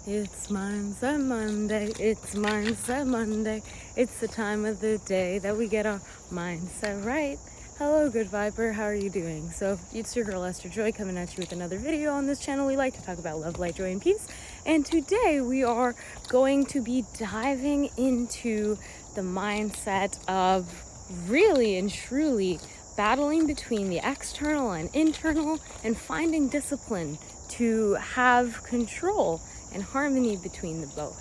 It's Mindset Monday, it's Mindset Monday. It's the time of the day that we get our mindset right. Hello, good viber, how are you doing? So, it's your girl Esther Joy coming at you with another video on this channel. We like to talk about love, light, joy, and peace. And today we are going to be diving into the mindset of really and truly battling between the external and internal and finding discipline to have control and harmony between the both.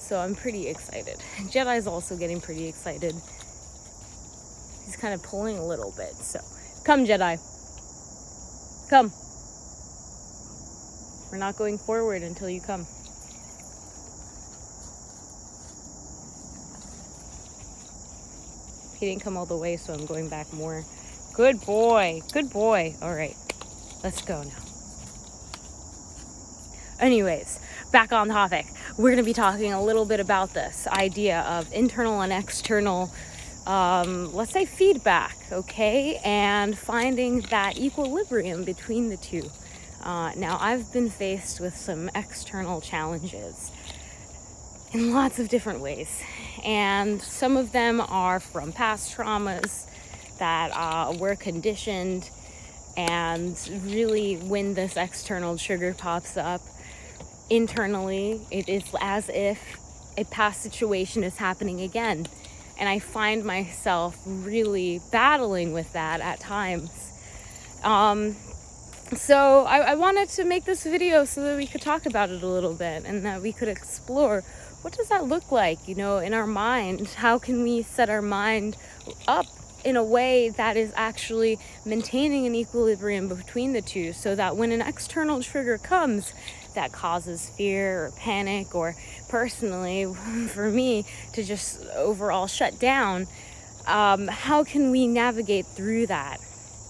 So I'm pretty excited. Jedi's also getting pretty excited. He's kind of pulling a little bit. So come, Jedi. Come. We're not going forward until you come. He didn't come all the way, so I'm going back more. Good boy. Good boy. All right. Let's go now. Anyways, back on topic. We're going to be talking a little bit about this idea of internal and external, let's say feedback, okay? And finding that equilibrium between the two. Now, I've been faced with some external challenges in lots of different ways. And some of them are from past traumas that were conditioned. And really, when this external trigger pops up, internally, it is as if a past situation is happening again. And I find myself really battling with that at times. So I wanted to make this video so that we could talk about it a little bit and that we could explore what does that look like, in our mind? How can we set our mind up in a way that is actually maintaining an equilibrium between the two, so that when an external trigger comes that causes fear or panic, or personally for me to just overall shut down, how can we navigate through that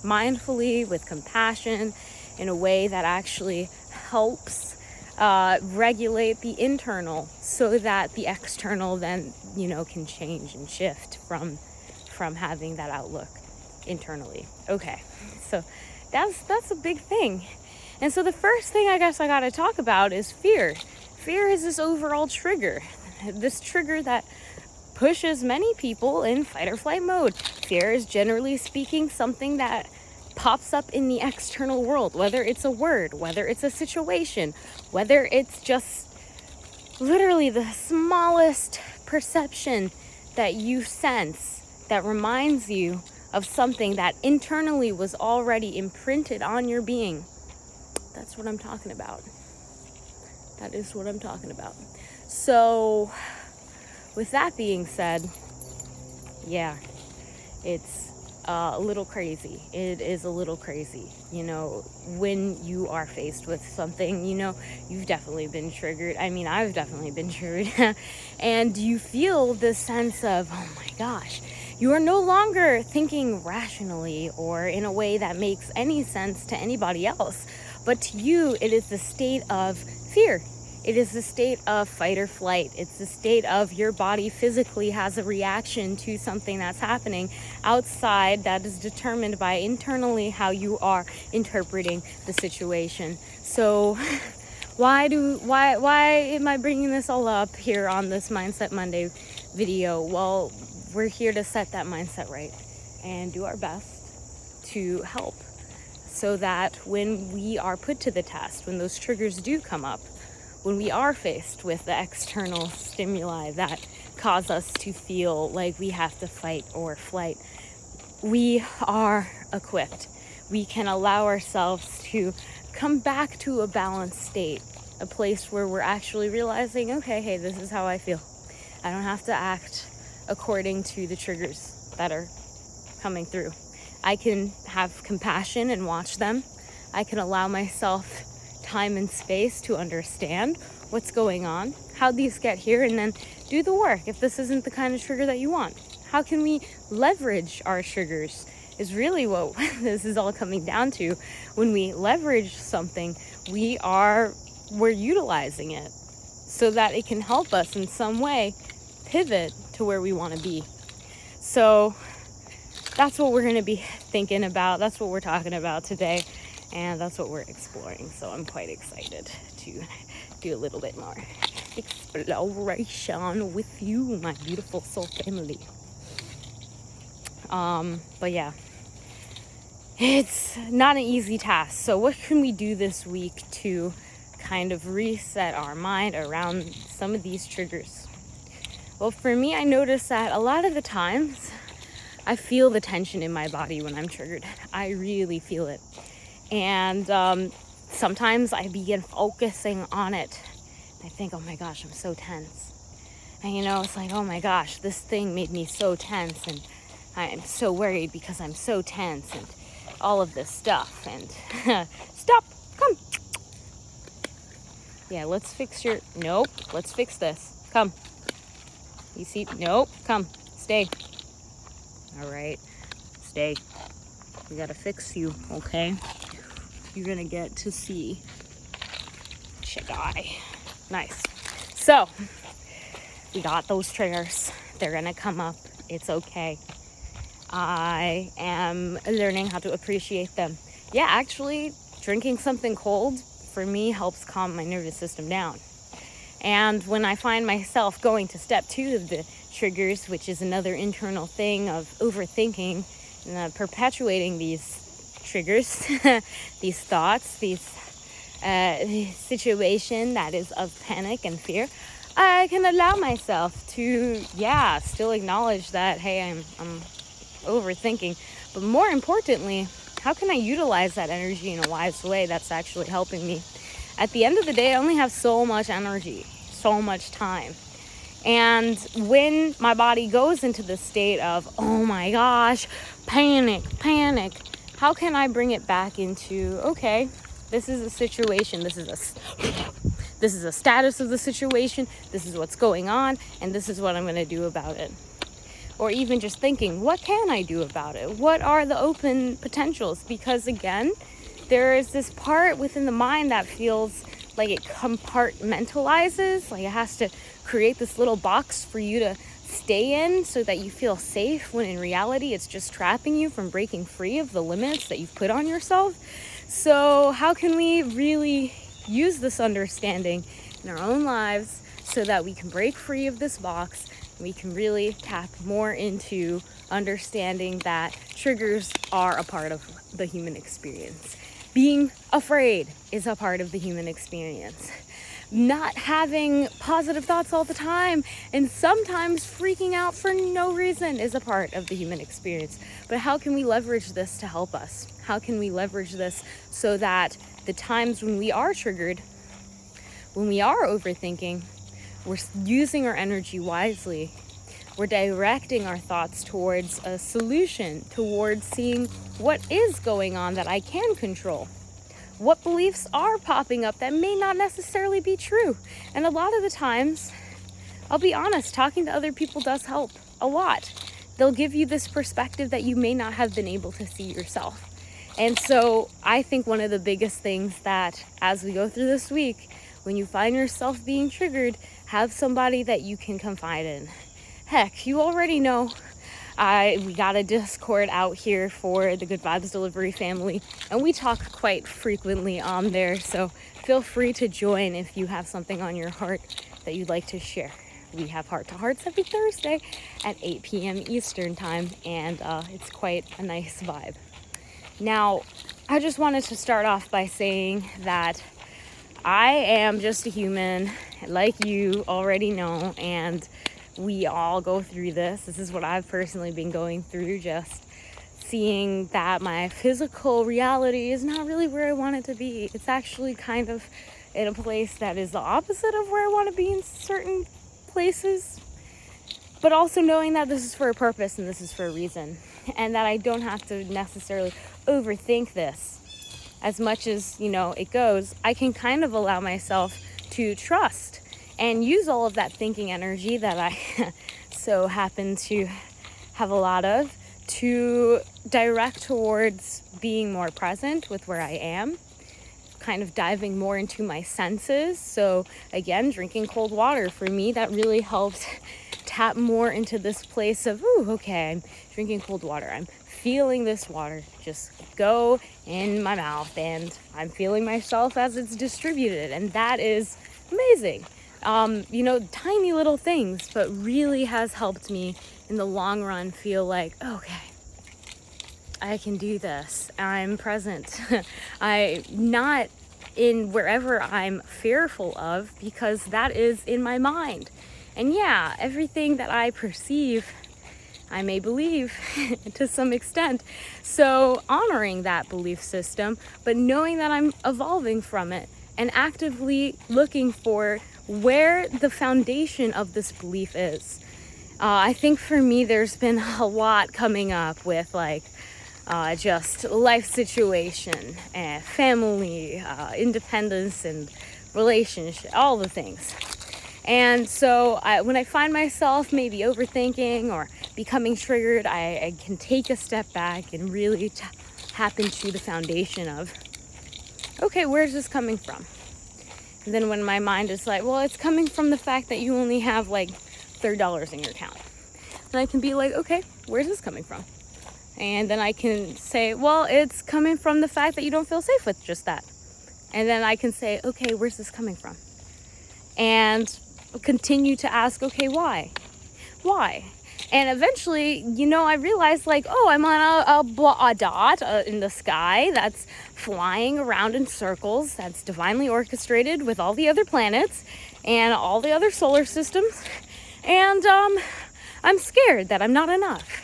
mindfully with compassion in a way that actually helps regulate the internal, so that the external then can change and shift from having that outlook internally. Okay, so that's a big thing. And so the first thing I guess I got to talk about is fear. Fear is this overall trigger, this trigger that pushes many people in fight or flight mode. Fear is, generally speaking, something that pops up in the external world, whether it's a word, whether it's a situation, whether it's just literally the smallest perception that you sense that reminds you of something that internally was already imprinted on your being. That's what I'm talking about. That is what I'm talking about. So, with that being said, yeah, it's a little crazy. It is a little crazy. When you are faced with something, you've definitely been triggered. I mean, I've definitely been triggered. And you feel this sense of, oh my gosh, you are no longer thinking rationally or in a way that makes any sense to anybody else. But to you, it is the state of fear. It is the state of fight or flight. It's the state of your body physically has a reaction to something that's happening outside that is determined by internally how you are interpreting the situation. So why am I bringing this all up here on this Mindset Monday video? Well, we're here to set that mindset right and do our best to help, so that when we are put to the test, when those triggers do come up, when we are faced with the external stimuli that cause us to feel like we have to fight or flight, we are equipped. We can allow ourselves to come back to a balanced state, a place where we're actually realizing, okay, hey, this is how I feel. I don't have to act according to the triggers that are coming through. I can have compassion and watch them. I can allow myself time and space to understand what's going on, how these get here, and then do the work if this isn't the kind of trigger that you want. How can we leverage our triggers is really what this is all coming down to. When we leverage something, we're utilizing it so that it can help us in some way pivot to where we want to be. So that's what we're going to be thinking about. That's what we're talking about today. And that's what we're exploring. So I'm quite excited to do a little bit more exploration with you, my beautiful soul family. But yeah, it's not an easy task. So what can we do this week to kind of reset our mind around some of these triggers? Well, for me, I notice that a lot of the times I feel the tension in my body when I'm triggered. I really feel it. And sometimes I begin focusing on it. I think, oh my gosh, I'm so tense. And it's like, oh my gosh, this thing made me so tense. And I'm so worried because I'm so tense and all of this stuff. And stop, come. Yeah, let's fix nope, let's fix this. Come. You see, nope, come, stay. All right, stay. We gotta fix you, okay? You're gonna get to see. Check-eye. Nice. So, we got those triggers. They're gonna come up. It's okay. I am learning how to appreciate them. Yeah, actually, drinking something cold for me helps calm my nervous system down. And when I find myself going to step 2 of the triggers, which is another internal thing of overthinking and perpetuating these triggers, these thoughts, these situation that is of panic and fear, I can allow myself to, still acknowledge that, hey, I'm overthinking. But more importantly, how can I utilize that energy in a wise way that's actually helping me? At the end of the day, I only have so much energy, so much time. And when my body goes into the state of, oh my gosh, panic, how can I bring it back into, okay, this is a situation, this is a status of the situation, this is what's going on, and this is what I'm going to do about it. Or even just thinking, what can I do about it? What are the open potentials? Because again, there is this part within the mind that feels like it compartmentalizes, like it has to create this little box for you to stay in so that you feel safe, when in reality it's just trapping you from breaking free of the limits that you've put on yourself. So how can we really use this understanding in our own lives so that we can break free of this box? We can really tap more into understanding that triggers are a part of the human experience. Being afraid is a part of the human experience. Not having positive thoughts all the time and sometimes freaking out for no reason is a part of the human experience. But how can we leverage this to help us? How can we leverage this so that the times when we are triggered, when we are overthinking, we're using our energy wisely. We're directing our thoughts towards a solution, towards seeing what is going on that I can control. What beliefs are popping up that may not necessarily be true. And a lot of the times, I'll be honest, talking to other people does help a lot. They'll give you this perspective that you may not have been able to see yourself. And so I think one of the biggest things that as we go through this week, when you find yourself being triggered, have somebody that you can confide in. Heck, you already know we got a Discord out here for the Good Vibes Delivery family, and we talk quite frequently on there, so feel free to join if you have something on your heart that you'd like to share. We have heart-to-hearts every Thursday at 8 p.m. Eastern time, and it's quite a nice vibe. Now, I just wanted to start off by saying that I am just a human, like you already know, and we all go through this. This is what I've personally been going through, just seeing that my physical reality is not really where I want it to be. It's actually kind of in a place that is the opposite of where I want to be in certain places, but also knowing that this is for a purpose and this is for a reason, and that I don't have to necessarily overthink this. As much as, it goes, I can kind of allow myself to trust and use all of that thinking energy that I so happen to have a lot of, to direct towards being more present with where I am, kind of diving more into my senses. So again, drinking cold water, for me, that really helped tap more into this place of, okay, I'm drinking cold water. I'm feeling this water just go in my mouth, and I'm feeling myself as it's distributed. And that is amazing. You know, tiny little things, but really has helped me in the long run feel like, okay, I can do this. I'm present. I'm not in wherever I'm fearful of, because that is in my mind. And yeah, everything that I perceive, I may believe to some extent. So honoring that belief system, but knowing that I'm evolving from it and actively looking for where the foundation of this belief is. I think for me, there's been a lot coming up with like just life situation and family, independence and relationship, all the things. And so when I find myself maybe overthinking or becoming triggered, I can take a step back and really tap into the foundation of, okay, where's this coming from? And then when my mind is like, well, it's coming from the fact that you only have like $30 in your account. Then I can be like, okay, where's this coming from? And then I can say, well, it's coming from the fact that you don't feel safe with just that. And then I can say, okay, where's this coming from? And continue to ask, okay, why? And eventually, you know, I realized like, oh, I'm on a dot in the sky that's flying around in circles, that's divinely orchestrated with all the other planets and all the other solar systems. And I'm scared that I'm not enough.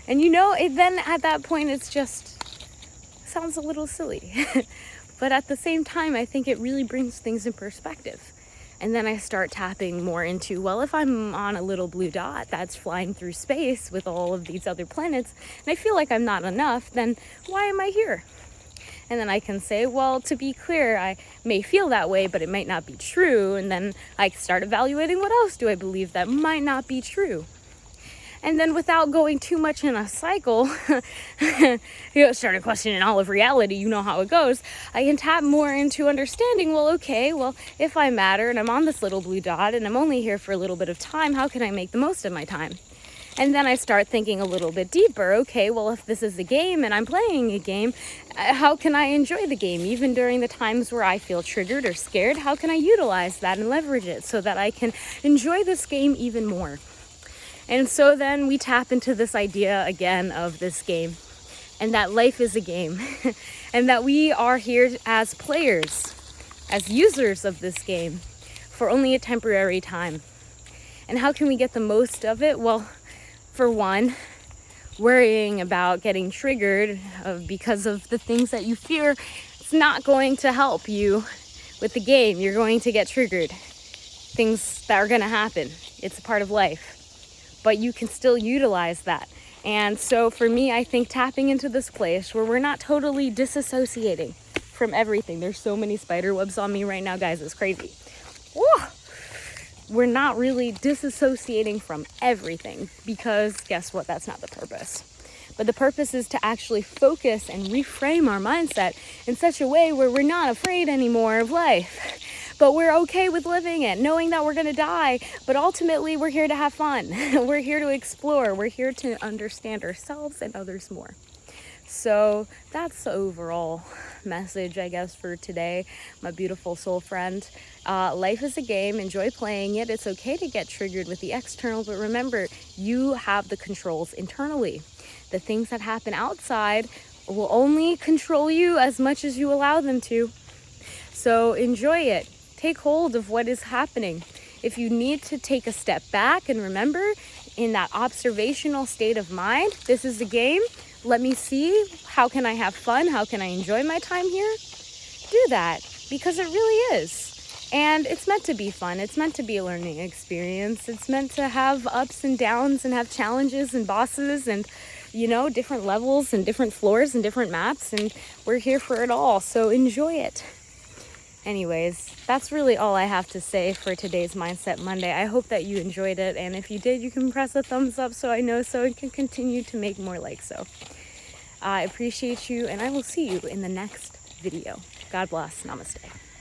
And you know, then at that point, it's just sounds a little silly. But at the same time, I think it really brings things in perspective. And then I start tapping more into, well, if I'm on a little blue dot that's flying through space with all of these other planets, and I feel like I'm not enough, then why am I here? And then I can say, well, to be clear, I may feel that way, but it might not be true. And then I start evaluating, what else do I believe that might not be true? And then without going too much in a cycle, starting questioning all of reality, you know how it goes, I can tap more into understanding, well, okay, well, if I matter and I'm on this little blue dot and I'm only here for a little bit of time, how can I make the most of my time? And then I start thinking a little bit deeper, okay, well, if this is a game and I'm playing a game, how can I enjoy the game? Even during the times where I feel triggered or scared, how can I utilize that and leverage it so that I can enjoy this game even more? And so then we tap into this idea again of this game, and that life is a game, and that we are here as players, as users of this game for only a temporary time. And how can we get the most of it? Well, for one, worrying about getting triggered because of the things that you fear, it's not going to help you with the game. You're going to get triggered. Things that are going to happen. It's a part of life. But you can still utilize that. And so for me, I think tapping into this place where we're not totally disassociating from everything. There's so many spider webs on me right now, guys. It's crazy. Whoa! We're not really disassociating from everything, because guess what? That's not the purpose. But the purpose is to actually focus and reframe our mindset in such a way where we're not afraid anymore of life. But we're okay with living it, knowing that we're going to die. But ultimately, we're here to have fun. We're here to explore. We're here to understand ourselves and others more. So that's the overall message, I guess, for today, my beautiful soul friend. Life is a game. Enjoy playing it. It's okay to get triggered with the external, but remember, you have the controls internally. The things that happen outside will only control you as much as you allow them to. So enjoy it. Take hold of what is happening. If you need to take a step back and remember, in that observational state of mind, this is the game. Let me see, how can I have fun? How can I enjoy my time here? Do that, because it really is. And it's meant to be fun. It's meant to be a learning experience. It's meant to have ups and downs and have challenges and bosses and, you know, different levels and different floors and different maps. And we're here for it all. So enjoy it. Anyways, that's really all I have to say for today's Mindset Monday. I hope that you enjoyed it. And if you did, you can press a thumbs up so I know, so I can continue to make more like so. I appreciate you, and I will see you in the next video. God bless. Namaste.